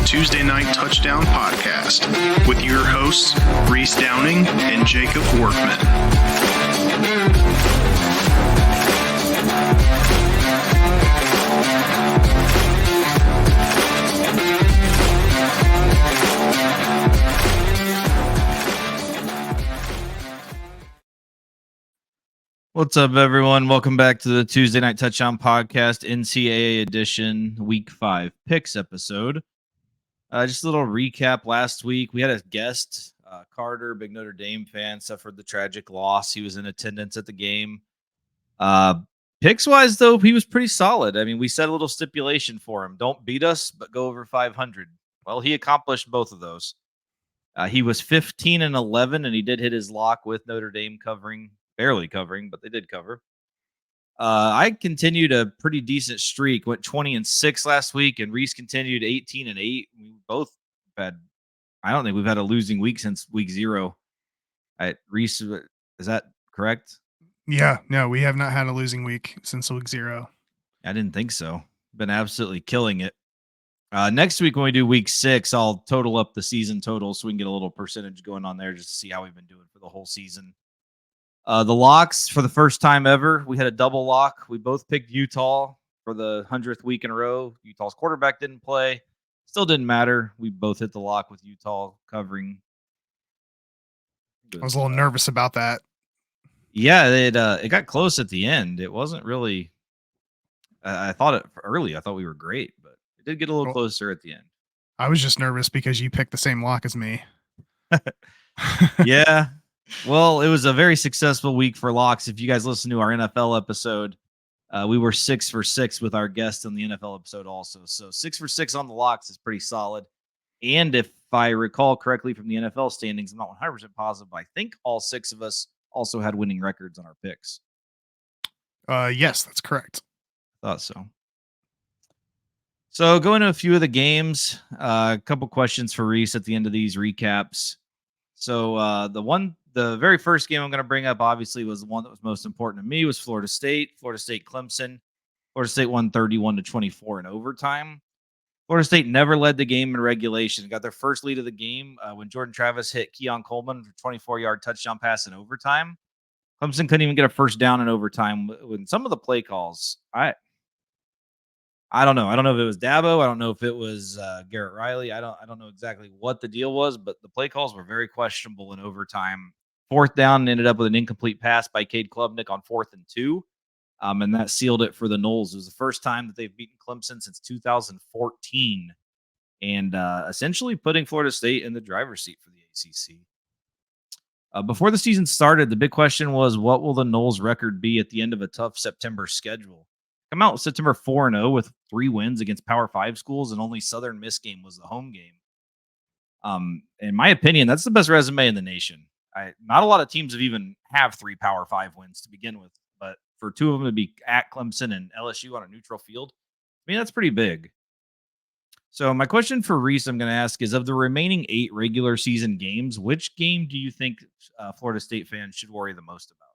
Tuesday Night Touchdown Podcast with your hosts, Reese Downing and Jacob Workman. What's up, everyone? Welcome back to the Tuesday Night Touchdown Podcast, NCAA edition, Week 5 picks episode. Just a little recap. Last week, we had a guest, Carter, big Notre Dame fan, suffered the tragic loss. He was in attendance at the game. Picks-wise, though, he was pretty solid. I mean, we set a little stipulation for him. Don't beat us, but go over 500. Well, he accomplished both of those. He was 15-11, and he did hit his lock with Notre Dame covering. Barely covering, but they did cover. I continued a pretty decent streak. Went 20-6 last week, and Reese continued 18-8. We both had. I don't think we've had a losing week since week 0. Reese, is that correct? Yeah, no, we have not had a losing week since week 0. I didn't think so. Been absolutely killing it. Next week when we do week 6, I'll total up the season total so we can get a little percentage going on there just to see how we've been doing for the whole season. The locks, for the first time ever, we had a double lock. We both picked Utah for the 100th week in a row. Utah's quarterback didn't play. Still didn't matter. We both hit the lock with Utah covering. I was a little nervous about that. Yeah, it got close at the end. It wasn't really. I thought it early. I thought we were great, but it did get a little closer at the end. I was just nervous because you picked the same lock as me. Yeah. Well, it was a very successful week for locks. If you guys listen to our NFL episode, we were 6 for 6 with our guest on the NFL episode also. So 6 for 6 on the locks is pretty solid. And if I recall correctly from the NFL standings, I'm not 100% positive, but I think all 6 of us also had winning records on our picks. Yes, that's correct. Thought so. So going to a few of the games, a couple questions for Reese at the end of these recaps. So the very first game I'm going to bring up, obviously, was the one that was most important to me, was Florida State, Clemson. Florida State won 31-24 in overtime. Florida State never led the game in regulation. Got their first lead of the game when Jordan Travis hit Keon Coleman for a 24-yard touchdown pass in overtime. Clemson couldn't even get a first down in overtime. With some of the play calls, I don't know. I don't know if it was Dabo. I don't know if it was Garrett Riley. I don't know exactly what the deal was, but the play calls were very questionable in overtime. 4th down ended up with an incomplete pass by Cade Klubnik on 4th and 2. And that sealed it for the Noles. It was the first time that they've beaten Clemson since 2014 and essentially putting Florida State in the driver's seat for the ACC. Before the season started, the big question was, what will the Noles record be at the end of a tough September schedule? Come out September 4-0 with 3 wins against Power 5 schools, and only Southern Miss game was the home game. In my opinion, that's the best resume in the nation. Not a lot of teams have 3 Power 5 wins to begin with, but for 2 of them to be at Clemson and LSU on a neutral field, I mean, that's pretty big. So my question for Reese I'm going to ask is, of the remaining 8 regular season games, which game do you think Florida State fans should worry the most about?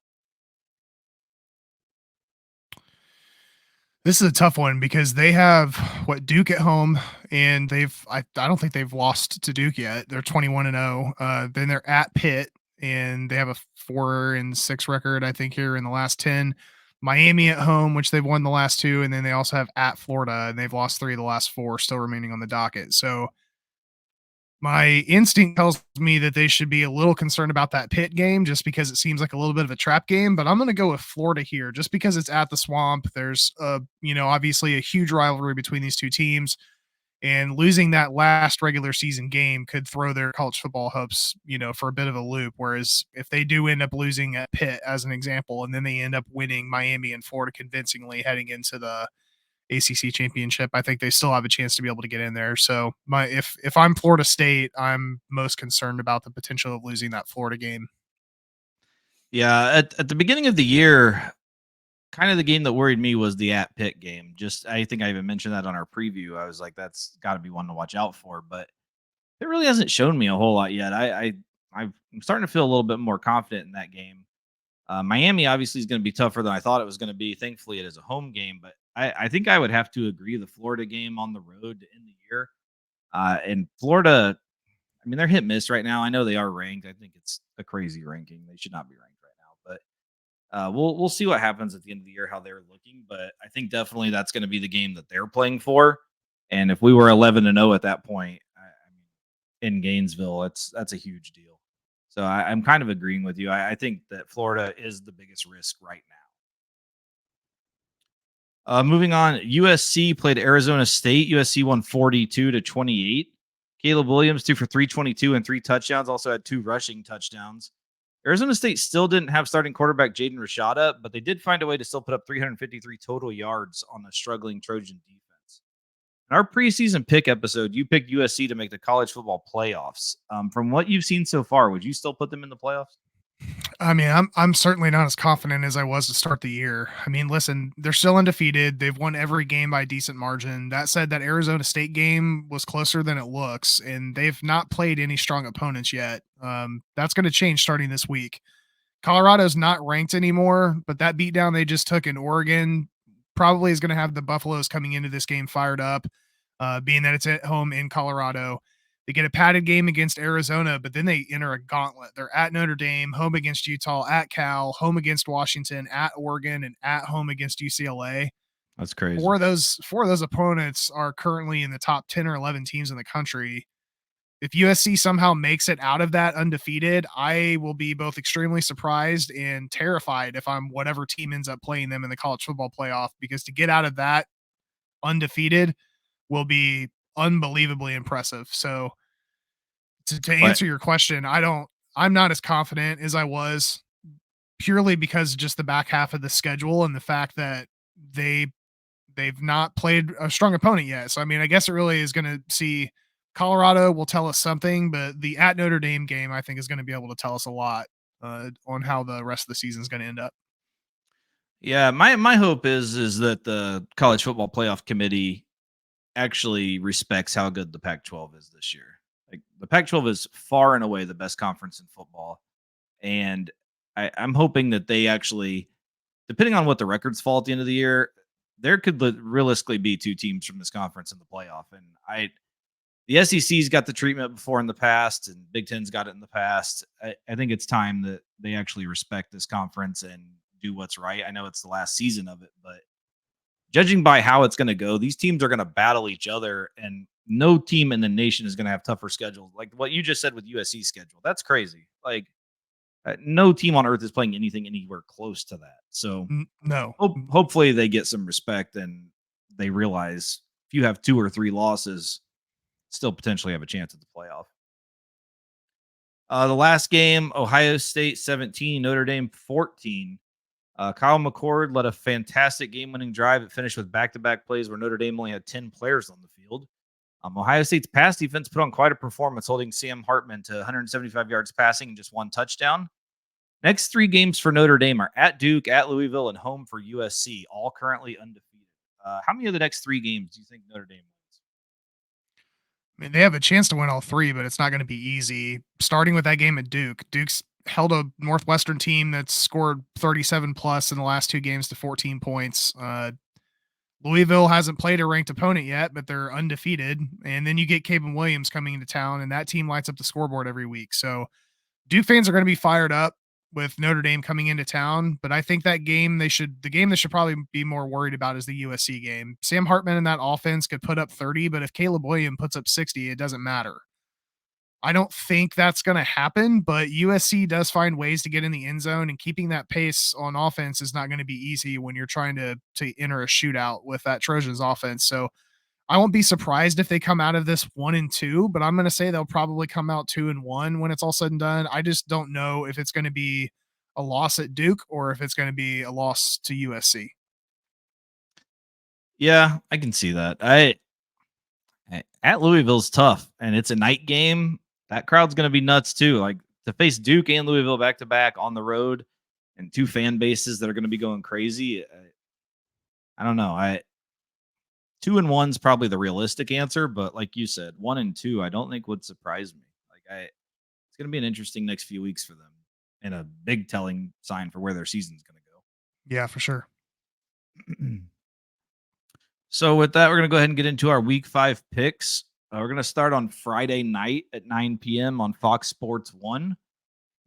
This is a tough one because they have Duke at home, and I don't think they've lost to Duke yet. They're 21-0. Then they're at Pitt, and they have a 4-6 record, I think, here in the last 10. Miami at home, which they've won the last 2, and then they also have at Florida, and they've lost 3 of the last 4 still remaining on the docket. So my instinct tells me that they should be a little concerned about that Pitt game just because it seems like a little bit of a trap game, but I'm going to go with Florida here just because it's at the Swamp. There's obviously a huge rivalry between these 2 teams, and losing that last regular season game could throw their college football hopes, for a bit of a loop. Whereas if they do end up losing at Pitt as an example, and then they end up winning Miami and Florida convincingly heading into the ACC championship, I think they still have a chance to be able to get in there. So if I'm Florida State, I'm most concerned about the potential of losing that Florida game. Yeah, at the beginning of the year, kind of the game that worried me was the at Pitt game. I think I even mentioned that on our preview. I was like, that's got to be one to watch out for, but it really hasn't shown me a whole lot yet. I'm starting to feel a little bit more confident in that game. Miami obviously is going to be tougher than I thought it was going to be. Thankfully, it is a home game, but I think I would have to agree the Florida game on the road to end the year. And Florida, I mean, they're hit miss right now. I know they are ranked. I think it's a crazy ranking. They should not be ranked right now, but we'll see what happens at the end of the year, how they're looking. But I think definitely that's going to be the game that they're playing for. And if we were 11-0 at that point, I mean, in Gainesville, that's a huge deal. So I'm kind of agreeing with you. I think that Florida is the biggest risk right now. Moving on, USC played Arizona State. USC won 42-28. Caleb Williams threw for 322 and 3 touchdowns. Also had 2 rushing touchdowns. Arizona State still didn't have starting quarterback Jaden Rashada, but they did find a way to still put up 353 total yards on a struggling Trojan defense. In our preseason pick episode, you picked USC to make the college football playoffs. From what you've seen so far, would you still put them in the playoffs? I mean, I'm certainly not as confident as I was to start the year. I mean, listen, they're still undefeated. They've won every game by a decent margin. That said, that Arizona State game was closer than it looks, and they've not played any strong opponents yet. That's going to change starting this week. Colorado's not ranked anymore, but that beatdown they just took in Oregon probably is going to have the Buffaloes coming into this game fired up, being that it's at home in Colorado. They get a padded game against Arizona, but then they enter a gauntlet. They're at Notre Dame, home against Utah, at Cal, home against Washington, at Oregon, and at home against UCLA. That's crazy. Four of those opponents are currently in the top 10 or 11 teams in the country. If USC somehow makes it out of that undefeated, I will be both extremely surprised and terrified if I'm whatever team ends up playing them in the college football playoff, because to get out of that undefeated will be unbelievably impressive. So to answer your question, I'm not as confident as I was, purely because of just the back half of the schedule and the fact that they've not played a strong opponent yet. So I mean, I guess it really is going to see Colorado will tell us something, but the at Notre Dame game I think is going to be able to tell us a lot on how the rest of the season is going to end up. Yeah, my hope is that the college football playoff committee actually respects how good the Pac-12 is this year. Like, the Pac-12 is far and away the best conference in football, and I'm hoping that they actually, depending on what the records fall at the end of the year, there could realistically be 2 teams from this conference in the playoff. And the SEC's got the treatment before in the past, and Big Ten's got it in the past. I think it's time that they actually respect this conference and do what's right. I know it's the last season of it, but judging by how it's going to go, these teams are going to battle each other, and no team in the nation is going to have tougher schedules. Like what you just said with USC's schedule, that's crazy. Like, no team on earth is playing anything anywhere close to that. So no, hopefully they get some respect and they realize if you have 2 or 3 losses, still potentially have a chance at the playoff. The last game, Ohio State 17, Notre Dame 14. Kyle McCord led a fantastic game-winning drive. It finished with back-to-back plays where Notre Dame only had 10 players on the field. Ohio State's pass defense put on quite a performance, holding Sam Hartman to 175 yards passing and just 1 touchdown. Next 3 games for Notre Dame are at Duke, at Louisville, and home for USC, all currently undefeated. How many of the next 3 games do you think Notre Dame wins? I mean, they have a chance to win all 3, but it's not going to be easy. Starting with that game at Duke, Duke's held a Northwestern team that's scored 37 plus in the last 2 games to 14 points. Louisville hasn't played a ranked opponent yet, but they're undefeated. And then you get Caleb Williams coming into town, and that team lights up the scoreboard every week. So Duke fans are going to be fired up with Notre Dame coming into town, but I think the game they should probably be more worried about is the USC game. Sam Hartman in that offense could put up 30, but if Caleb Williams puts up 60, it doesn't matter. I don't think that's going to happen, but USC does find ways to get in the end zone, and keeping that pace on offense is not going to be easy when you're trying to enter a shootout with that Trojans offense. So I won't be surprised if they come out of this 1-2, but I'm going to say they'll probably come out 2-1 when it's all said and done. I just don't know if it's going to be a loss at Duke or if it's going to be a loss to USC. Yeah, I can see that. At Louisville's tough, and it's a night game. That crowd's going to be nuts too. Like, to face Duke and Louisville back to back on the road, and 2 fan bases that are going to be going crazy. I don't know. 2-1 is probably the realistic answer, but like you said, 1-2, I don't think would surprise me. It's going to be an interesting next few weeks for them, and a big telling sign for where their season's going to go. Yeah, for sure. So with that, we're going to go ahead and get into our week 5 picks. We're going to start on Friday night at 9 p.m. on Fox Sports 1.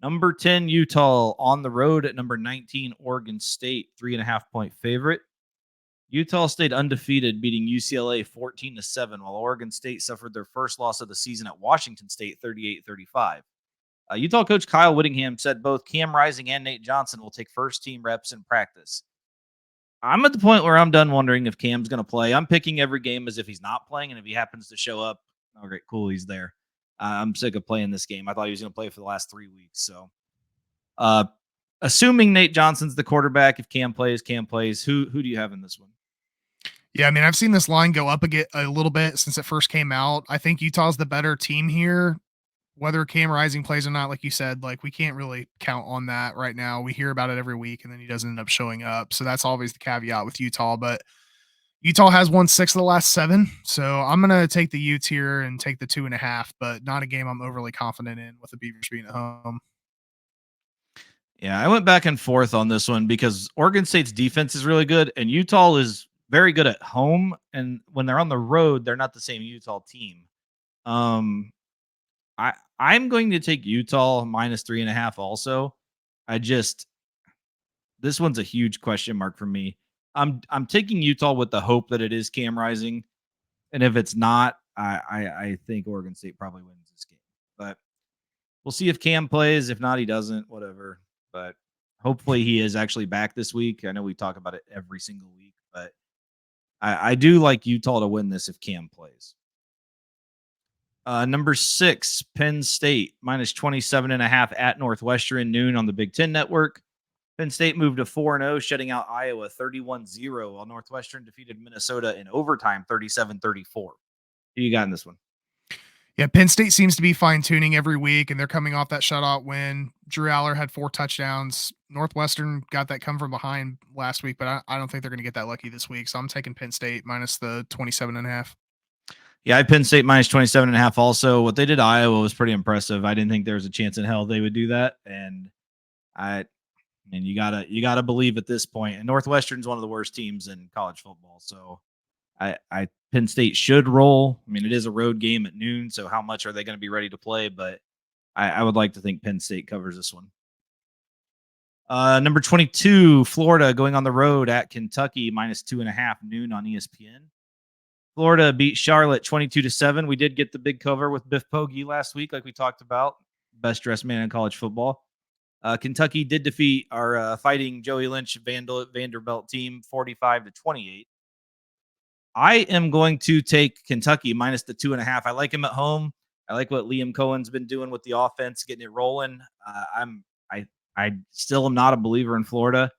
Number 10, Utah on the road at number 19, Oregon State, 3.5-point favorite. Utah stayed undefeated, beating UCLA 14-7, while Oregon State suffered their first loss of the season at Washington State, 38-35. Utah coach Kyle Whittingham said both Cam Rising and Nate Johnson will take first-team reps in practice. I'm at the point where I'm done wondering if Cam's going to play. I'm picking every game as if he's not playing, and if he happens to show up, oh, great, cool, he's there. I'm sick of playing this game. I thought he was going to play for the last 3 weeks. So, assuming Nate Johnson's the quarterback, if Cam plays, who do you have in this one? Yeah, I mean, I've seen this line go up a little bit since it first came out. I think Utah's the better team here. Whether Cam Rising plays or not, like you said, like we can't really count on that right now. We hear about it every week, and then he doesn't end up showing up. So that's always the caveat with Utah. But Utah has won 6 of the last 7. So I'm going to take the Utes here and take the 2.5, but not a game I'm overly confident in with the Beavers being at home. Yeah, I went back and forth on this one because Oregon State's defense is really good, and Utah is very good at home. And when they're on the road, they're not the same Utah team. I'm going to take Utah minus 3.5 also. This one's a huge question mark for me. I'm taking Utah with the hope that it is Cam Rising. And if it's not, I think Oregon State probably wins this game. But we'll see if Cam plays. If not, he doesn't, whatever. But hopefully he is actually back this week. I know we talk about it every single week, but I do like Utah to win this if Cam plays. Number 6, Penn State, minus 27.5 at Northwestern, noon on the Big Ten Network. Penn State moved to 4-0, shutting out Iowa 31-0, while Northwestern defeated Minnesota in overtime 37-34. Who you got in this one? Yeah, Penn State seems to be fine-tuning every week, and they're coming off that shutout win. Drew Aller had 4 touchdowns. Northwestern got that come from behind last week, but I don't think they're going to get that lucky this week, so I'm taking Penn State minus the 27.5. Yeah, I had Penn State minus 27.5 also. What they did to Iowa was pretty impressive. I didn't think there was a chance in hell they would do that, and you gotta believe at this point. And Northwestern's one of the worst teams in college football, so Penn State should roll. I mean, it is a road game at noon, so how much are they going to be ready to play? But I would like to think Penn State covers this one. Number 22, Florida going on the road at Kentucky, minus 2.5, noon on ESPN. Florida beat Charlotte 22-7. We did get the big cover with Biff Poggi last week, like we talked about. Best dressed man in college football. Kentucky did defeat our fighting Joey Lynch Vanderbilt team 45-28. I am going to take Kentucky minus the 2.5. I like him at home. I like what Liam Cohen's been doing with the offense, getting it rolling. I still am not a believer in Florida,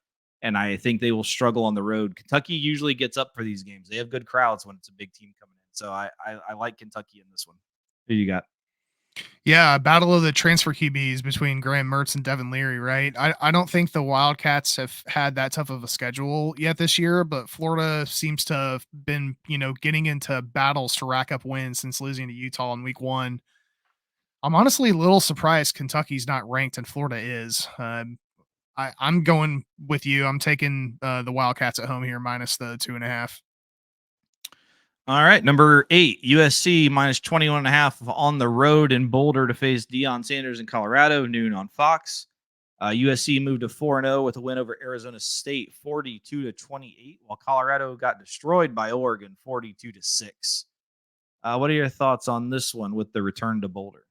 and I think they will struggle on the road. Kentucky usually gets up for these games. They have good crowds when it's a big team coming in. So I like Kentucky in this one. Who you got? Yeah, battle of the transfer QBs between Graham Mertz and Devin Leary, right? I don't think the Wildcats have had that tough of a schedule yet this year, but Florida seems to have been, getting into battles to rack up wins since losing to Utah in week 1. I'm honestly a little surprised Kentucky's not ranked and Florida is. I'm going with you. I'm taking the Wildcats at home here minus the 2.5. All right, number 8, USC minus 21.5 on the road in Boulder to face Deion Sanders in Colorado, noon on Fox. USC moved to 4-0 with a win over Arizona State, 42-28, while Colorado got destroyed by Oregon, 42-6. What are your thoughts on this one with the return to Boulder?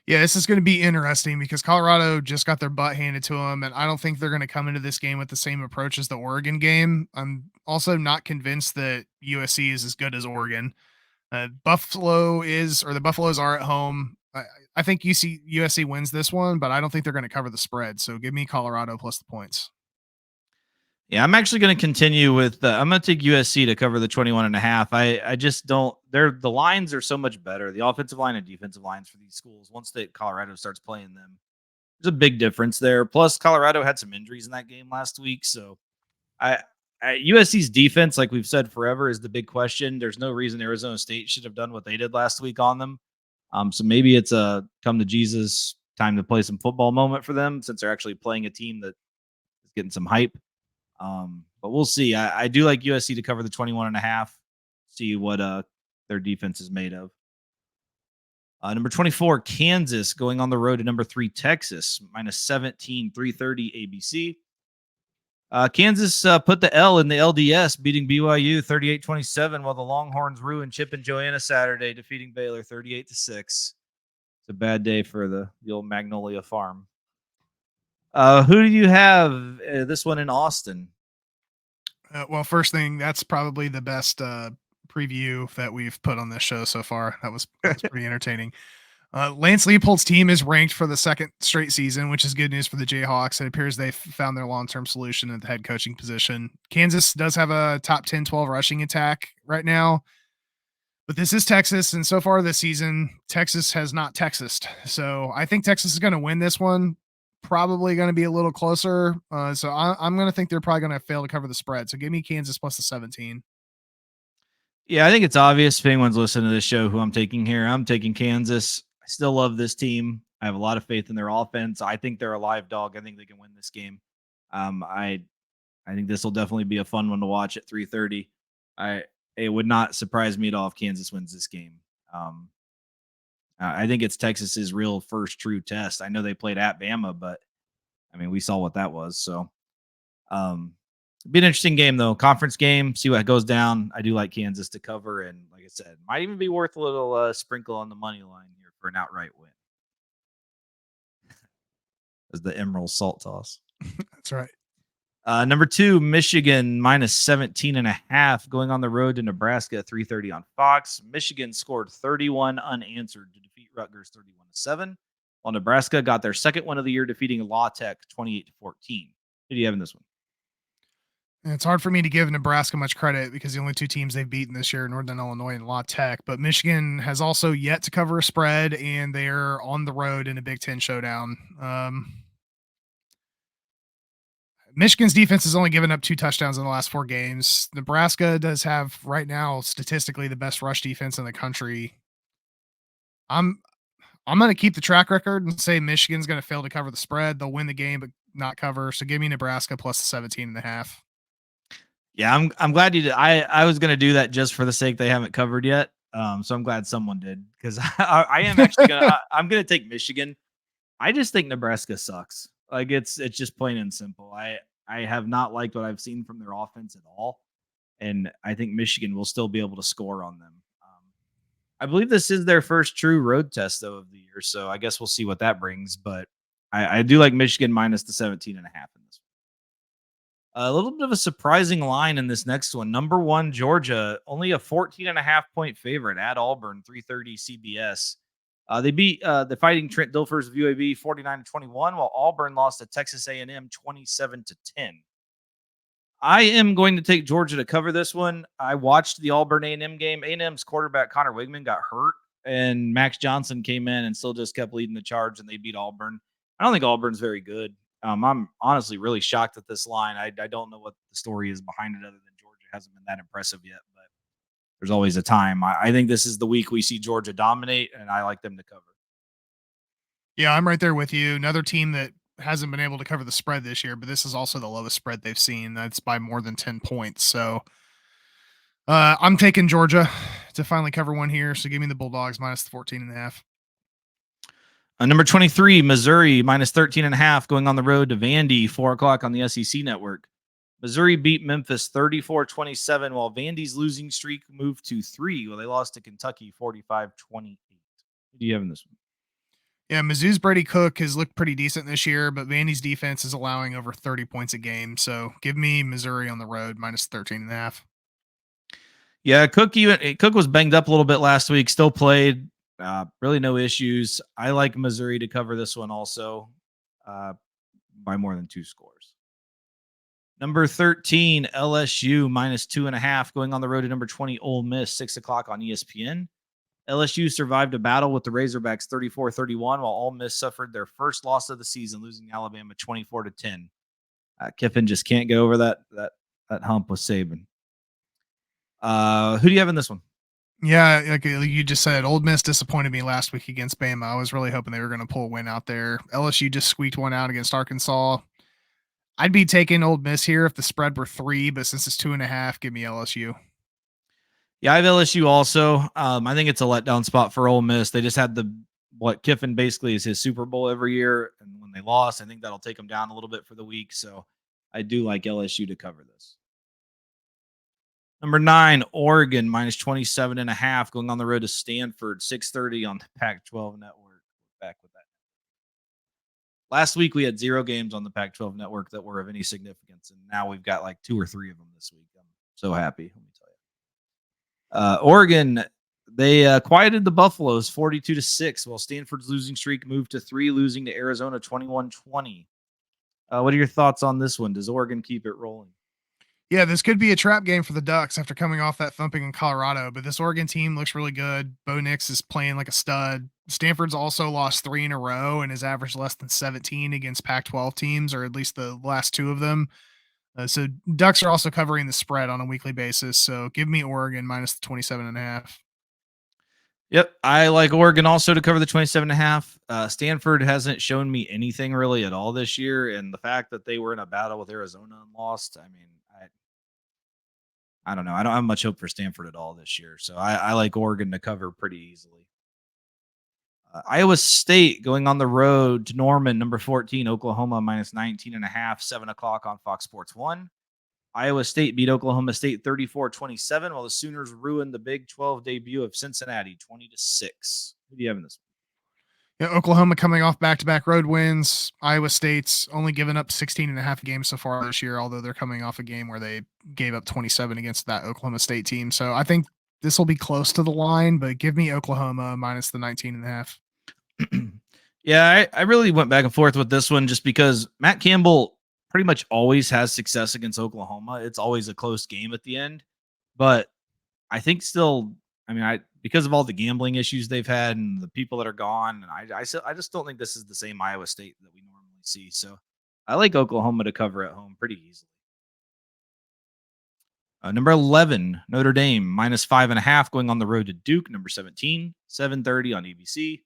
Yeah, this is going to be interesting because Colorado just got their butt handed to them, and I don't think they're going to come into this game with the same approach as the Oregon game. I'm also not convinced that USC is as good as Oregon. The Buffaloes are at home. I think USC wins this one, but I don't think they're going to cover the spread. So give me Colorado plus the points. Yeah, I'm actually going to continue with I'm going to take USC to cover the 21.5. I just don't. The lines are so much better. The offensive line and defensive lines for these schools. Once Colorado starts playing them, there's a big difference there. Plus, Colorado had some injuries in that game last week, so USC's defense, like we've said forever, is the big question. There's no reason Arizona State should have done what they did last week on them. So maybe it's a come to Jesus, time to play some football moment for them, since they're actually playing a team that is getting some hype. But we'll see. I do like USC to cover the 21.5, see what their defense is made of. Number 24, Kansas going on the road to number 3, Texas, -17, 3:30 ABC. Kansas put the L in the LDS, beating BYU 38-27, while the Longhorns ruined Chip and Joanna Saturday, defeating Baylor 38-6. It's a bad day for the old Magnolia Farm. Who do you have this one in Austin? Well, first thing, that's probably the best preview that we've put on this show so far. That was pretty entertaining. Lance Leopold's team is ranked for the second straight season, which is good news for the Jayhawks. It appears they've found their long-term solution at the head coaching position. Kansas does have a top 10, 12 rushing attack right now, but this is Texas, and so far this season, Texas has not Texased. So I think Texas is going to win this one. Probably going to be a little closer. So I'm going to think they're probably going to fail to cover the spread. So give me Kansas plus the 17. Yeah, I think it's obvious if anyone's listening to this show who I'm taking here. I'm taking Kansas. I still love this team. I have a lot of faith in their offense. I think they're a live dog. I think they can win this game. I think this will definitely be a fun one to watch at 3:30. It would not surprise me at all if Kansas wins this game. I think it's Texas's real first true test. I know they played at Bama, but I mean, we saw what that was. So, be an interesting game though. Conference game. See what goes down. I do like Kansas to cover, and like I said, might even be worth a little sprinkle on the money line here for an outright win. As the Emerald Salt Toss. That's right. Number 2, Michigan -17.5 going on the road to Nebraska at 3:30 on Fox. Michigan scored 31 unanswered to defeat Rutgers 31-7, while Nebraska got their second win of the year, defeating La Tech 28-14. Who do you have in this one? And it's hard for me to give Nebraska much credit because the only two teams they've beaten this year are Northern Illinois and La Tech. But Michigan has also yet to cover a spread, and they're on the road in a Big Ten showdown. Michigan's defense has only given up 2 touchdowns in the last 4 games. Nebraska does have right now statistically the best rush defense in the country. I'm going to keep the track record and say Michigan's going to fail to cover the spread. They'll win the game but not cover. So give me Nebraska plus the 17.5. Yeah, I'm glad you did. I was going to do that just for the sake they haven't covered yet. So I'm glad someone did, because I am actually I'm going to take Michigan. I just think Nebraska sucks. Like it's just plain and simple. I have not liked what I've seen from their offense at all, and I think Michigan will still be able to score on them. I believe this is their first true road test though of the year, so I guess we'll see what that brings. But I do like Michigan minus the 17.5 in this one. A little bit of a surprising line in this next one. Number 1, Georgia, only a 14.5 point favorite at Auburn, 3:30 CBS. They beat the Fighting Trent Dilfers of UAB 49-21, while Auburn lost to Texas A&M 27-10. I am going to take Georgia to cover this one. I watched the Auburn A&M game. A&M's quarterback Connor Wigman got hurt, and Max Johnson came in and still just kept leading the charge, and they beat Auburn. I don't think Auburn's very good. I'm honestly really shocked at this line. I don't know what the story is behind it, other than Georgia hasn't been that impressive yet, but there's always a time. I think this is the week we see Georgia dominate, and I like them to cover. Yeah, I'm right there with you. Another team that hasn't been able to cover the spread this year, but this is also the lowest spread they've seen. That's by more than 10 points. So I'm taking Georgia to finally cover one here. So give me the Bulldogs minus the 14.5. Number 23, Missouri minus 13.5 going on the road to Vandy, 4:00 on the SEC network. Missouri beat Memphis 34-27, while Vandy's losing streak moved to 3, while they lost to Kentucky 45-28. Who do you have in this one? Yeah, Mizzou's Brady Cook has looked pretty decent this year, but Vandy's defense is allowing over 30 points a game. So give me Missouri on the road minus 13.5. Yeah, Cook was banged up a little bit last week, still played. Really no issues. I like Missouri to cover this one also by more than 2 scores. Number 13, LSU minus 2.5 going on the road to number 20, Ole Miss, 6:00 on ESPN. LSU survived a battle with the Razorbacks 34-31, while Ole Miss suffered their first loss of the season, losing Alabama 24-10. Kiffin just can't get over that hump with Saban. Who do you have in this one? Yeah, like you just said, Ole Miss disappointed me last week against Bama. I was really hoping they were going to pull a win out there. LSU just squeaked one out against Arkansas. I'd be taking Ole Miss here if the spread were 3, but since it's 2.5, give me LSU. Yeah, I have LSU also. I think it's a letdown spot for Ole Miss. They just had what Kiffin basically is his Super Bowl every year, and when they lost, I think that'll take them down a little bit for the week. So I do like LSU to cover this. Number 9, Oregon minus 27.5 going on the road to Stanford, 6:30 on the Pac-12 network. Back with that. Last week we had 0 games on the Pac-12 network that were of any significance, and now we've got like 2 or 3 of them this week. I'm so happy. Let me tell you. Oregon, they quieted the Buffaloes 42-6, while Stanford's losing streak moved to 3, losing to Arizona 21-20. What are your thoughts on this one? Does Oregon keep it rolling? Yeah, this could be a trap game for the Ducks after coming off that thumping in Colorado, but this Oregon team looks really good. Bo Nix is playing like a stud. Stanford's also lost 3 in a row and has averaged less than 17 against Pac-12 teams, or at least the last 2 of them. So Ducks are also covering the spread on a weekly basis. So give me Oregon minus the 27.5. Yep, I like Oregon also to cover the 27.5. Stanford hasn't shown me anything really at all this year, and the fact that they were in a battle with Arizona and lost, I mean, I don't know. I don't have much hope for Stanford at all this year, so I like Oregon to cover pretty easily. Iowa State going on the road to Norman, number 14, Oklahoma minus 19.5, 7 o'clock on Fox Sports 1. Iowa State beat Oklahoma State 34-27, while the Sooners ruined the Big 12 debut of Cincinnati 20-6. Who do you have in this one? Yeah, Oklahoma coming off back-to-back road wins. Iowa State's only given up 16.5 games so far this year, although they're coming off a game where they gave up 27 against that Oklahoma State team. So I think this will be close to the line, but give me Oklahoma minus the 19.5. Yeah, I really went back and forth with this one just because Matt Campbell pretty much always has success against Oklahoma. It's always a close game at the end, but I think still, I mean, because of all the gambling issues they've had and the people that are gone, and I just don't think this is the same Iowa State that we normally see. So I like Oklahoma to cover at home pretty easily. Number 11, Notre Dame minus 5.5 going on the road to Duke. Number 17, 7:30 on ABC.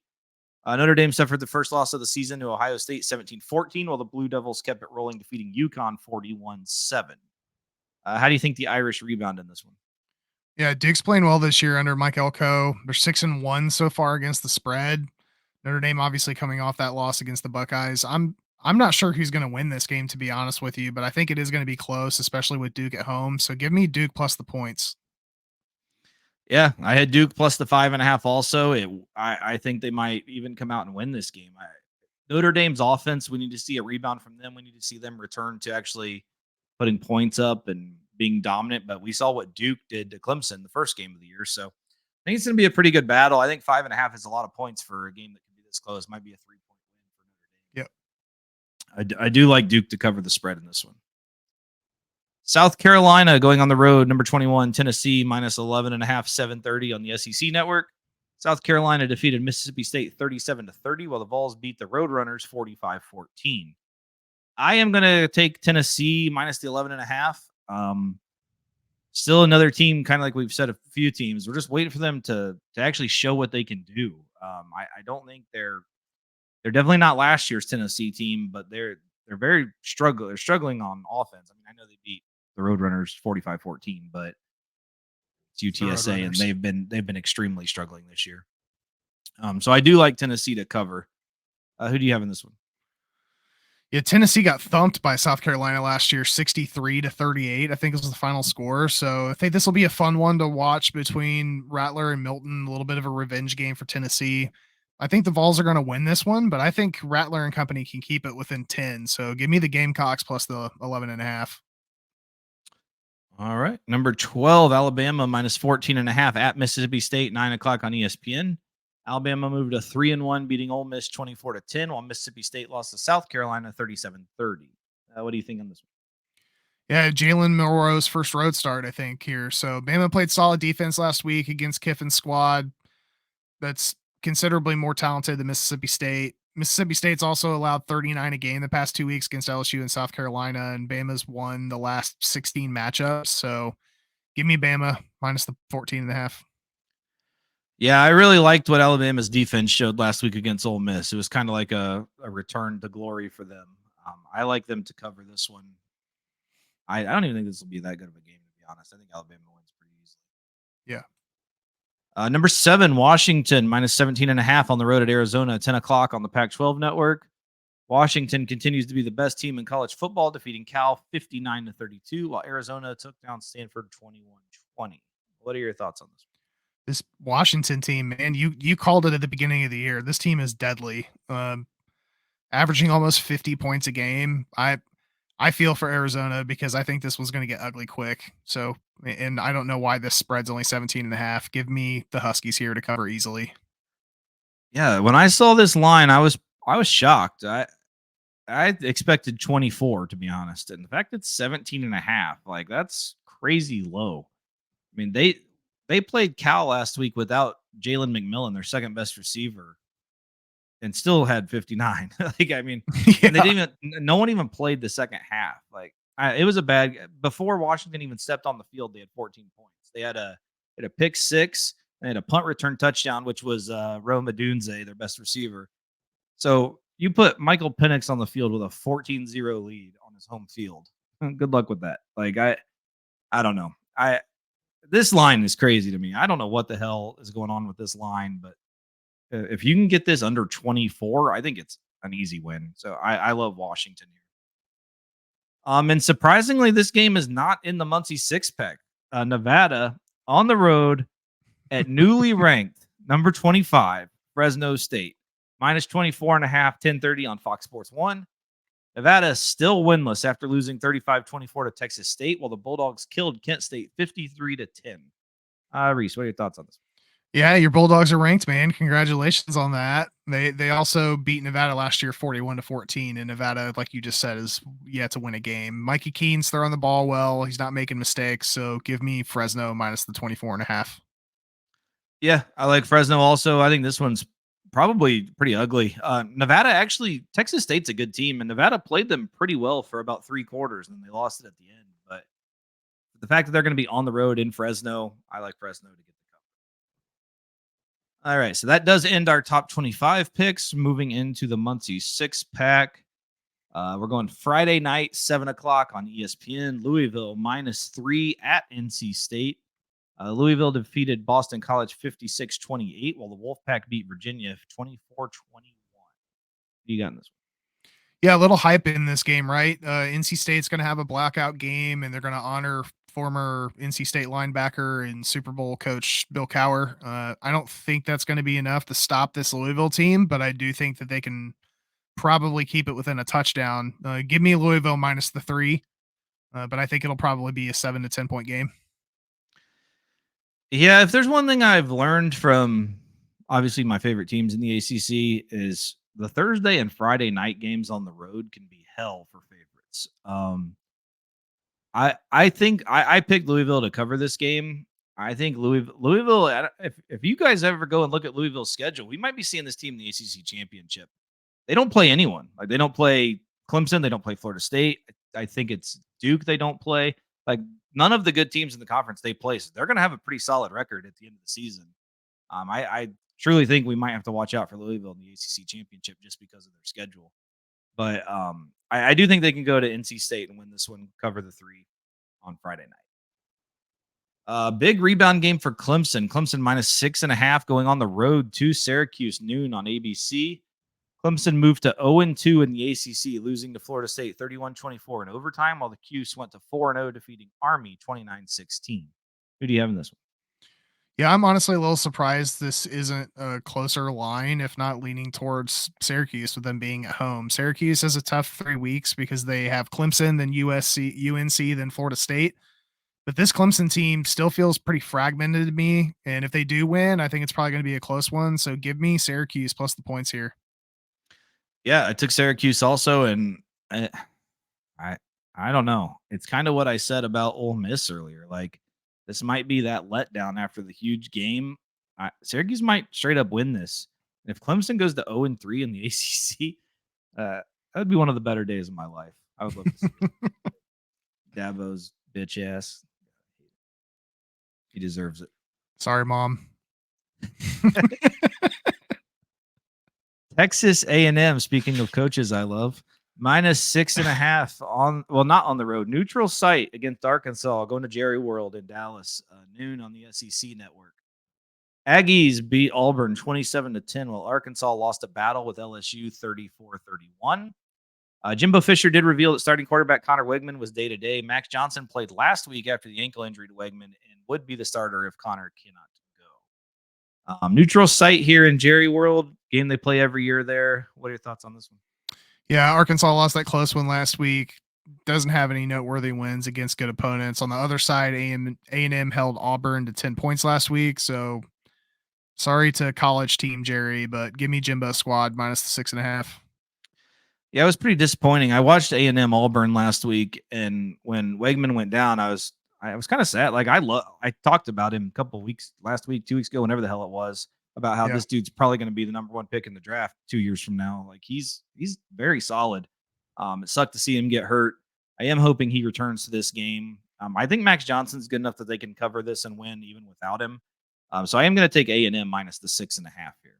Notre Dame suffered the first loss of the season to Ohio State 17-14, while the Blue Devils kept it rolling, defeating UConn 41-7. How do you think the Irish rebound in this one? Yeah, Duke's playing well this year under Mike Elko. They're 6-1 so far against the spread. Notre Dame obviously coming off that loss against the Buckeyes. I'm not sure who's going to win this game, to be honest with you, but I think it is going to be close, especially with Duke at home. So give me Duke plus the points. Yeah, I had Duke plus the 5.5 also. I think they might even come out and win this game. Notre Dame's offense, we need to see a rebound from them. We need to see them return to actually putting points up and being dominant. But we saw what Duke did to Clemson the first game of the year. So I think it's going to be a pretty good battle. I think 5.5 is a lot of points for a game that can be this close. Might be a 3-point win for Notre Dame. Yep. I do like Duke to cover the spread in this one. South Carolina going on the road, number 21, Tennessee minus 11.5, 7:30 on the SEC network. South Carolina defeated Mississippi State 37-30, while the Vols beat the Roadrunners 45-14. I am going to take Tennessee minus the 11.5. Still another team, kind of like we've said a few teams. We're just waiting for them to actually show what they can do. I don't think they're definitely not last year's Tennessee team, but they're very struggling on offense. I mean, I know they beat the Roadrunners 45-14, but it's UTSA and they've been extremely struggling this year. So I do like Tennessee to cover. Who do you have in this one? Yeah, Tennessee got thumped by South Carolina last year, 63-38. I think was the final score. So I think this will be a fun one to watch between Rattler and Milton. A little bit of a revenge game for Tennessee. I think the Vols are going to win this one, but I think Rattler and company can keep it within 10. So give me the Gamecocks plus the 11.5. All right. Number 12, Alabama minus 14.5 at Mississippi State, 9 o'clock on ESPN. Alabama moved to 3-1, beating Ole Miss 24-10, while Mississippi State lost to South Carolina 37-30. What do you think on this one? Yeah, Jalen Milroe's first road start, I think, here. So Bama played solid defense last week against Kiffin's squad. That's considerably more talented than Mississippi State. Mississippi State's also allowed 39 a game the past 2 weeks against LSU and South Carolina, and Bama's won the last 16 matchups. So give me Bama minus the 14.5. Yeah, I really liked what Alabama's defense showed last week against Ole Miss. It was kind of like a return to glory for them. I like them to cover this one. I don't even think this will be that good of a game, to be honest. I think Alabama wins pretty easily. Yeah. Number 7, Washington minus 17.5 on the road at Arizona at 10 o'clock on the Pac-12 network. Washington continues to be the best team in college football, defeating Cal 59-32, while Arizona took down Stanford 21-20. What are your thoughts on this? This Washington team, man, you called it at the beginning of the year. This team is deadly. Averaging almost 50 points a game. I feel for Arizona because I think this was going to get ugly quick. So, and I don't know why this spread's only 17.5. Give me the Huskies here to cover easily. Yeah, when I saw this line, I was shocked. I expected 24, to be honest. And the fact it's 17.5, like, that's crazy low. I mean, they played Cal last week without Jalen McMillan, their second best receiver, and still had 59. Like, I mean, and they didn't even, no one even played the second half. Like, it was a bad, before Washington even stepped on the field, they had 14 points. They had a pick six, they had a punt return touchdown, which was Rome Odunze, their best receiver. So you put Michael Penix on the field with a 14-0 lead on his home field. Good luck with that. Like, I don't know. This line is crazy to me. I don't know what the hell is going on with this line, but if you can get this under 24, I think it's an easy win. So I love Washington here. And surprisingly, this game is not in the Muncie six-pack. Nevada on the road at newly ranked number 25, Fresno State. Minus 24.5, 10:30 on Fox Sports 1. Nevada is still winless after losing 35-24 to Texas State, while the Bulldogs killed Kent State 53-10. Reese, what are your thoughts on this? Yeah, your Bulldogs are ranked, man. Congratulations on that. They also beat Nevada last year 41-14, and Nevada, like you just said, is yet to win a game. Mikey Keene's throwing the ball well. He's not making mistakes, so give me Fresno minus the 24.5. Yeah, I like Fresno also. I think this one's probably pretty ugly. Nevada, actually, Texas State's a good team, and Nevada played them pretty well for about 3 quarters, and they lost it at the end. But the fact that they're going to be on the road in Fresno, I like Fresno to get the cover. All right, so that does end our top 25 picks. Moving into the Muncie six-pack. We're going Friday night, 7 o'clock on ESPN. Louisville -3 at NC State. Louisville defeated Boston College 56-28, while the Wolfpack beat Virginia 24-21. What do you got in this one? Yeah, a little hype in this game, right? NC State's going to have a blackout game, and they're going to honor former NC State linebacker and Super Bowl coach Bill Cowher. I don't think that's going to be enough to stop this Louisville team, but I do think that they can probably keep it within a touchdown. Give me Louisville minus the 3, but I think it'll probably be a 7 to 10 point game. Yeah, if there's one thing I've learned from obviously my favorite teams in the ACC is the Thursday and Friday night games on the road can be hell for favorites. I think I picked Louisville to cover this game. I think Louisville. If you guys ever go and look at Louisville's schedule, we might be seeing this team in the ACC championship. They don't play anyone. Like, they don't play Clemson. They don't play Florida State. I think it's Duke. They don't play. Like, none of the good teams in the conference they play. So they're going to have a pretty solid record at the end of the season. I truly think we might have to watch out for Louisville in the ACC championship just because of their schedule. But I do think they can go to NC State and win this one, cover the 3 on Friday night. Big rebound game for Clemson. Clemson -6.5 going on the road to Syracuse noon on ABC. Clemson moved to 0-2 in the ACC, losing to Florida State 31-24 in overtime, while the Cuse went to 4-0, defeating Army 29-16. Who do you have in this one? Yeah, I'm honestly a little surprised this isn't a closer line, if not leaning towards Syracuse with them being at home. Syracuse has a tough 3 weeks because they have Clemson, then UNC, then Florida State. But this Clemson team still feels pretty fragmented to me. And if they do win, I think it's probably going to be a close one. So give me Syracuse plus the points here. Yeah, I took Syracuse also, and I don't know. It's kind of what I said about Ole Miss earlier. Like, this might be that letdown after the huge game. Syracuse might straight up win this. If Clemson goes to 0-3 in the ACC, that would be one of the better days of my life. I would love to see it. Dabo's bitch ass. He deserves it. Sorry, Mom. Texas A&M, speaking of coaches I love, -6.5 on, well, not on the road, neutral site against Arkansas, going to Jerry World in Dallas, noon on the SEC network. Aggies beat Auburn 27-10, while Arkansas lost a battle with LSU 34-31. Jimbo Fisher did reveal that starting quarterback Connor Wegman was day-to-day. Max Johnson played last week after the ankle injury to Wegman and would be the starter if Connor cannot go. Neutral site here in Jerry World, game they play every year there. What are your thoughts on this one? Yeah, Arkansas lost that close one last week. Doesn't have any noteworthy wins against good opponents. On the other side, A&M held Auburn to 10 points last week. So sorry to college team, Jerry, but give me Jimbo squad minus the 6.5. Yeah, it was pretty disappointing. I watched A&M Auburn last week, and when Wegman went down, I was kind of sad. Like I talked about him a couple weeks last week, 2 weeks ago, whenever the hell it was, about how this dude's probably going to be the number 1 pick in the draft 2 years from now. Like he's very solid. It sucked to see him get hurt. I am hoping he returns to this game. I think Max Johnson's good enough that they can cover this and win even without him. So I am going to take A&M minus the 6.5 here.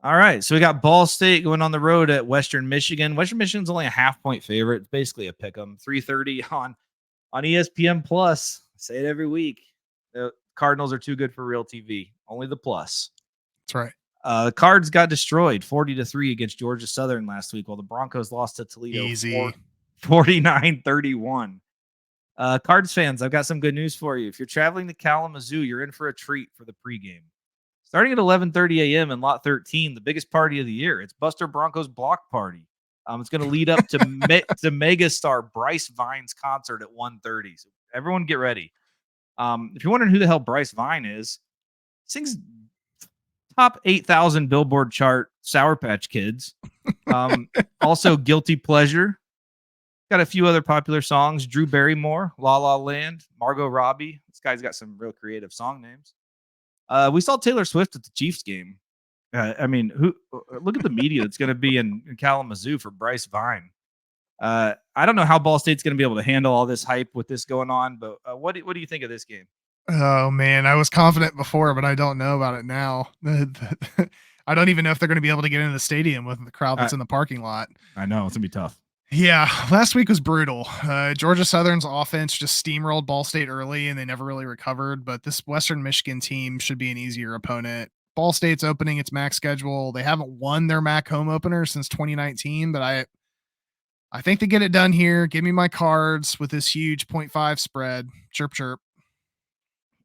All right, so we got Ball State going on the road at Western Michigan. Western Michigan's only a half-point favorite. It's basically a pick 'em. 3:30 on ESPN Plus. I say it every week. The Cardinals are too good for real TV. Only the plus. That's right. The Cards got destroyed 40-3 against Georgia Southern last week, while the Broncos lost to Toledo 49-31. Cards fans, I've got some good news for you. If you're traveling to Kalamazoo, you're in for a treat for the pregame. Starting at 11:30 a.m. in Lot 13, the biggest party of the year. It's Buster Broncos Block Party. It's going to lead up to to megastar Bryce Vine's concert at 1:30. So everyone get ready. If you're wondering who the hell Bryce Vine is, sings top 8,000 Billboard chart Sour Patch Kids. Also Guilty Pleasure. Got a few other popular songs. Drew Barrymore, La La Land, Margot Robbie. This guy's got some real creative song names. We saw Taylor Swift at the Chiefs game. Look at the media that's going to be in Kalamazoo for Bryce Vine. I don't know how Ball State's going to be able to handle all this hype with this going on, but what do you think of this game? Oh, man, I was confident before, but I don't know about it now. I don't even know if they're going to be able to get into the stadium with the crowd that's in the parking lot. I know. It's going to be tough. Yeah, last week was brutal. Georgia Southern's offense just steamrolled Ball State early, and they never really recovered. But this Western Michigan team should be an easier opponent. Ball State's opening its MAC schedule. They haven't won their MAC home opener since 2019, but I think they get it done here. Give me my Cards with this huge 0.5 spread. Chirp, chirp.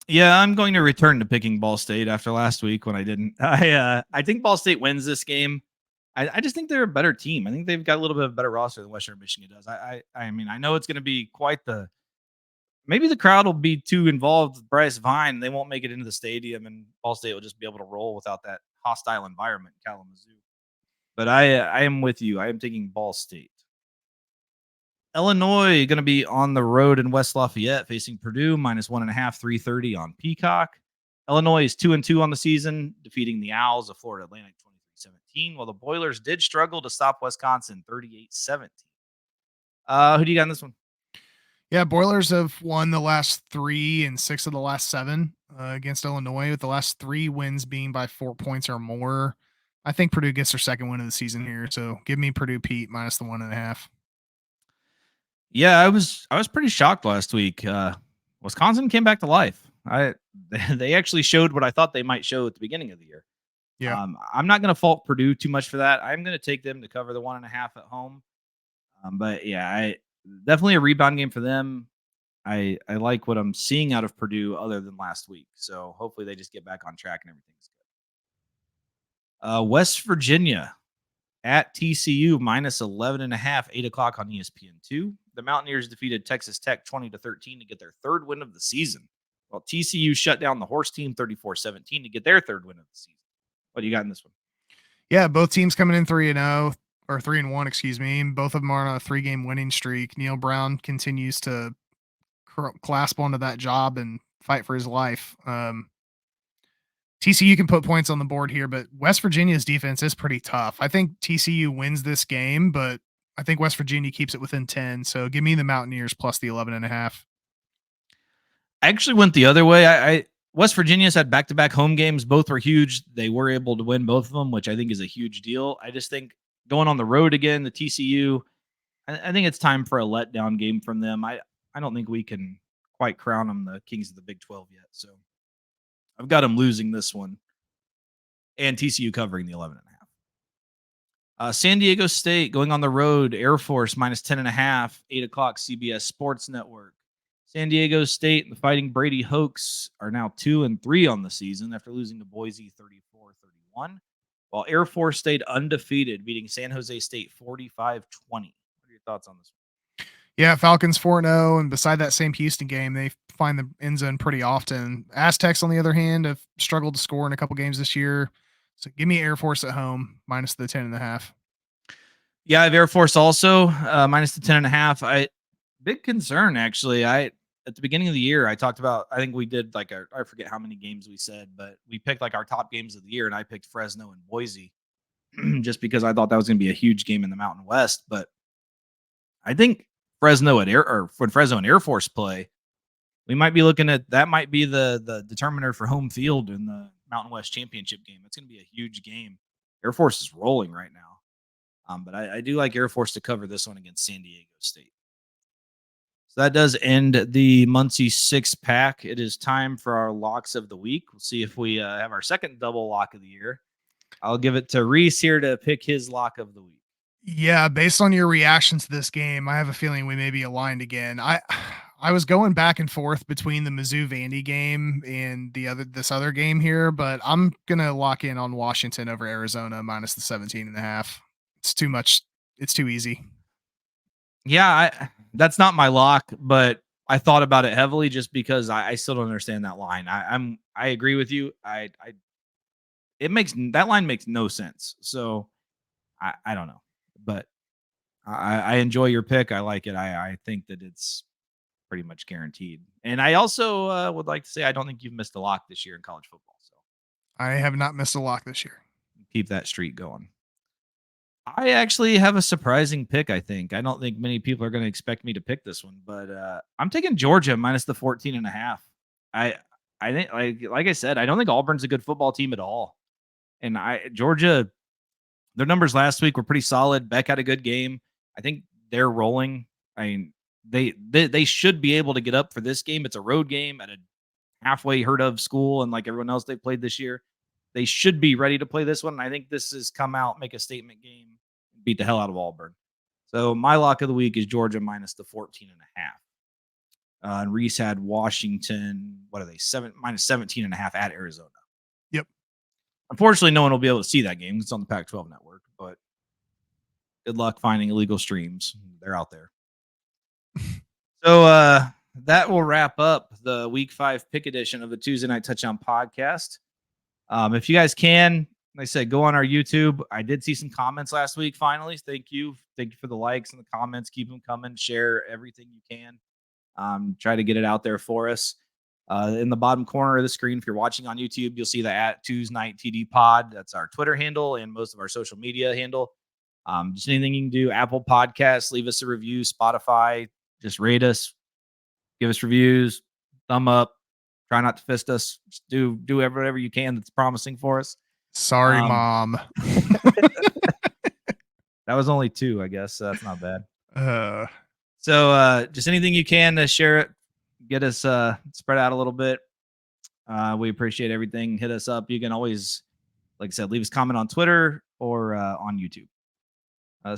Yeah, I'm going to return to picking Ball State after last week when I didn't. I think Ball State wins this game. I just think they're a better team. I think they've got a little bit of a better roster than Western Michigan does. I know it's going to be quite the. Maybe the crowd will be too involved with Bryce Vine. They won't make it into the stadium, and Ball State will just be able to roll without that hostile environment in Kalamazoo. But I am with you. I am taking Ball State. Illinois going to be on the road in West Lafayette facing Purdue -1.5, 3:30 on Peacock. Illinois is 2-2 on the season, defeating the Owls of Florida Atlantic 23-17, while the Boilers did struggle to stop Wisconsin 38-17. Who do you got in this one? Yeah, Boilers have won the last 3 and 6 of the last 7 against Illinois, with the last 3 wins being by 4 points or more. I think Purdue gets their second win of the season here, so give me Purdue Pete minus the 1.5. Yeah, I was pretty shocked last week. Wisconsin came back to life. They actually showed what I thought they might show at the beginning of the year. Yeah, I'm not going to fault Purdue too much for that. I'm going to take them to cover the 1.5 at home. But yeah, definitely a rebound game for them. I like what I'm seeing out of Purdue other than last week. So hopefully they just get back on track and everything's good. West Virginia at TCU -11.5, 8 o'clock on ESPN2. The Mountaineers defeated Texas Tech 20-13 to get their third win of the season, while TCU shut down the horse team 34-17 to get their third win of the season. What do you got in this one? Yeah, both teams coming in 3-0 or 3-1, excuse me. Both of them are on a 3-game winning streak. Neil Brown continues to clasp onto that job and fight for his life. TCU can put points on the board here, but West Virginia's defense is pretty tough. I think TCU wins this game, but I think West Virginia keeps it within 10. So give me the Mountaineers plus the 11.5. I actually went the other way. West Virginia's had back-to-back home games. Both were huge. They were able to win both of them, which I think is a huge deal. I just think going on the road again, the TCU. I think it's time for a letdown game from them. I don't think we can quite crown them the kings of the Big 12 yet. So I've got them losing this one, and TCU covering the 11.5. San Diego State going on the road, Air Force minus 10.5, 8 o'clock CBS Sports Network. San Diego State and the Fighting Brady Hoaks are now 2-3 on the season after losing to Boise 34-31, while Air Force stayed undefeated, beating San Jose State 45-20. What are your thoughts on this one? Yeah, Falcons 4-0, and beside that same Houston game, they find the end zone pretty often. Aztecs, on the other hand, have struggled to score in a couple games this year. So give me Air Force at home, minus the 10.5. Yeah, I have Air Force also, minus the 10.5. Big concern, actually. At the beginning of the year, I talked about, I think we did I forget how many games we said, but we picked our top games of the year, and I picked Fresno and Boise just because I thought that was going to be a huge game in the Mountain West. But I think when Fresno and Air Force play, we might be looking at that might be the determiner for home field in the Mountain West Championship game. It's going to be a huge game. Air Force is rolling right now. But I do like Air Force to cover this one against San Diego State. So that does end the Muncie 6-pack. It is time for our locks of the week. We'll see if we have our second double lock of the year. I'll give it to Reese here to pick his lock of the week. Yeah, based on your reaction to this game, I have a feeling we may be aligned again. I was going back and forth between the Mizzou Vandy game and this other game here, but I'm gonna lock in on Washington over Arizona minus the 17.5. It's too much. It's too easy. Yeah, that's not my lock, but I thought about it heavily just because I still don't understand that line. I agree with you. That line makes no sense. So I don't know, but I enjoy your pick. I like it. I think that it's pretty much guaranteed. And I also would like to say I don't think you've missed a lock this year in college football. So I have not missed a lock this year. Keep that streak going. I actually have a surprising pick, I think. I don't think many people are going to expect me to pick this one, but I'm taking Georgia minus the 14.5. I think, like I said, I don't think Auburn's a good football team at all. And Georgia, their numbers last week were pretty solid. Beck had a good game. I think they're rolling. I mean, they should be able to get up for this game. It's a road game at a halfway heard of school, and like everyone else they played this year, they should be ready to play this one. And I think this is come out, make a statement game, beat the hell out of Auburn. So my lock of the week is Georgia minus the 14.5. And Reese had Washington. What are they? Minus 17.5 at Arizona. Yep. Unfortunately, no one will be able to see that game. It's on the Pac-12 network, but good luck finding illegal streams. They're out there. So that will wrap up the Week 5 pick edition of the Tuesday Night Touchdown podcast. If you guys can, like I said, go on our YouTube. I did see some comments last week. Finally, thank you for the likes and the comments. Keep them coming. Share everything you can. Try to get it out there for us. In the bottom corner of the screen, if you're watching on YouTube, you'll see the @TuesNightTD Pod. That's our Twitter handle and most of our social media handle. Just anything you can do. Apple Podcasts, leave us a review. Spotify, just rate us, give us reviews, thumb up. Try not to fist us. Just do whatever you can that's promising for us. Sorry, Mom. That was only 2, I guess. So that's not bad. So just anything you can to share it, get us spread out a little bit. We appreciate everything. Hit us up. You can always, like I said, leave us a comment on Twitter or on YouTube.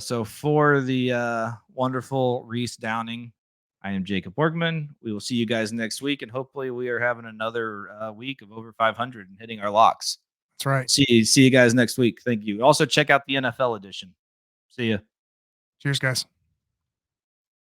So for the wonderful Reese Downing, I am Jacob Workman. We will see you guys next week, and hopefully we are having another week of over 500 and hitting our locks. That's right. See you guys next week. Thank you. Also check out the NFL edition. See ya. Cheers, guys.